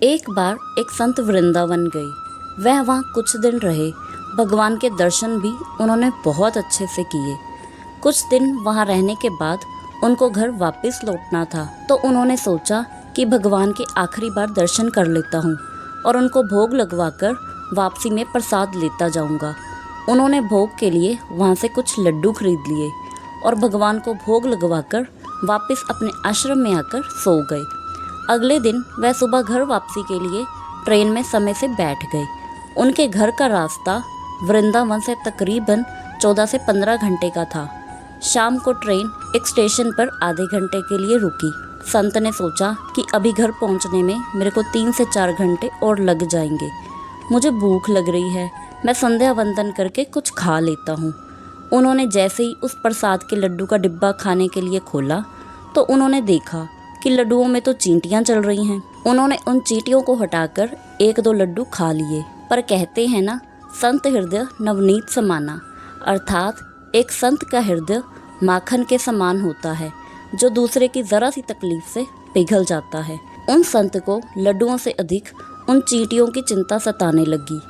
एक बार एक संत वृंदावन गए। वह वहाँ कुछ दिन रहे। भगवान के दर्शन भी उन्होंने बहुत अच्छे से किए। कुछ दिन वहाँ रहने के बाद उनको घर वापस लौटना था, तो उन्होंने सोचा कि भगवान के आखिरी बार दर्शन कर लेता हूँ और उनको भोग लगवाकर वापसी में प्रसाद लेता जाऊँगा। उन्होंने भोग के लिए वहाँ से कुछ लड्डू खरीद लिए और भगवान को भोग लगवाकर वापस अपने आश्रम में आकर सो गए। अगले दिन वह सुबह घर वापसी के लिए ट्रेन में समय से बैठ गए। उनके घर का रास्ता वृंदावन से तकरीबन 14 से 15 घंटे का था। शाम को ट्रेन एक स्टेशन पर आधे घंटे के लिए रुकी। संत ने सोचा कि अभी घर पहुंचने में मेरे को 3 से 4 घंटे और लग जाएंगे। मुझे भूख लग रही है, मैं संध्या वंदन करके कुछ खा लेता हूँ। उन्होंने जैसे ही उस प्रसाद के लड्डू का डिब्बा खाने के लिए खोला तो उन्होंने देखा कि लड्डुओं में तो चींटियां चल रही हैं। उन्होंने उन चींटियों को हटाकर 1-2 लड्डू खा लिए। पर कहते हैं ना, संत हृदय नवनीत समाना, अर्थात एक संत का हृदय माखन के समान होता है, जो दूसरे की ज़रा सी तकलीफ से पिघल जाता है। उन संत को लड्डुओं से अधिक उन चींटियों की चिंता सताने लगी।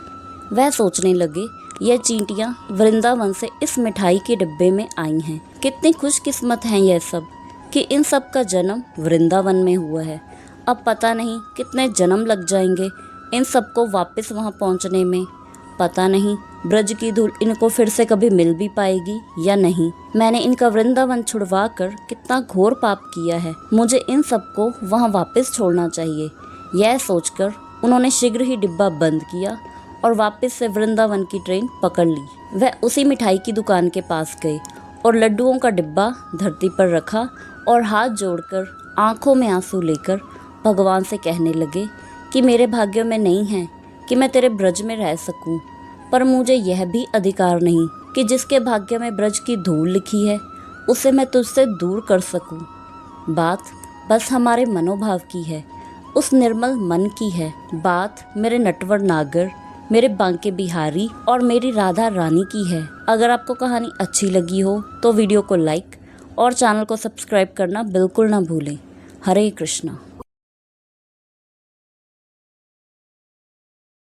वह सोचने लगे, यह चींटियां वृंदावन से इस मिठाई के डिब्बे में आई हैं। कितनी खुशकिस्मत हैं यह सब कि इन सब का जन्म वृंदावन में हुआ है। अब पता नहीं कितने जन्म लग जाएंगे इन सबको वापस वहाँ पहुँचने में। पता नहीं ब्रज की धूल इनको फिर से कभी मिल भी पाएगी या नहीं। मैंने इनका वृंदावन छुड़वा कर कितना घोर पाप किया है। मुझे इन सबको वहाँ वापस छोड़ना चाहिए। यह सोचकर उन्होंने शीघ्र ही डिब्बा बंद किया और वापस से वृंदावन की ट्रेन पकड़ ली। वह उसी मिठाई की दुकान के पास गए और लड्डुओं का डिब्बा धरती पर रखा और हाथ जोड़कर आंखों में आंसू लेकर भगवान से कहने लगे कि मेरे भाग्य में नहीं है कि मैं तेरे ब्रज में रह सकूं, पर मुझे यह भी अधिकार नहीं कि जिसके भाग्य में ब्रज की धूल लिखी है उसे मैं तुझसे दूर कर सकूं। बात बस हमारे मनोभाव की है, उस निर्मल मन की है। बात मेरे नटवर नागर, मेरे बांके बिहारी और मेरी राधा रानी की है। अगर आपको कहानी अच्छी लगी हो तो वीडियो को लाइक और चैनल को सब्सक्राइब करना बिल्कुल ना भूलें। हरे कृष्णा।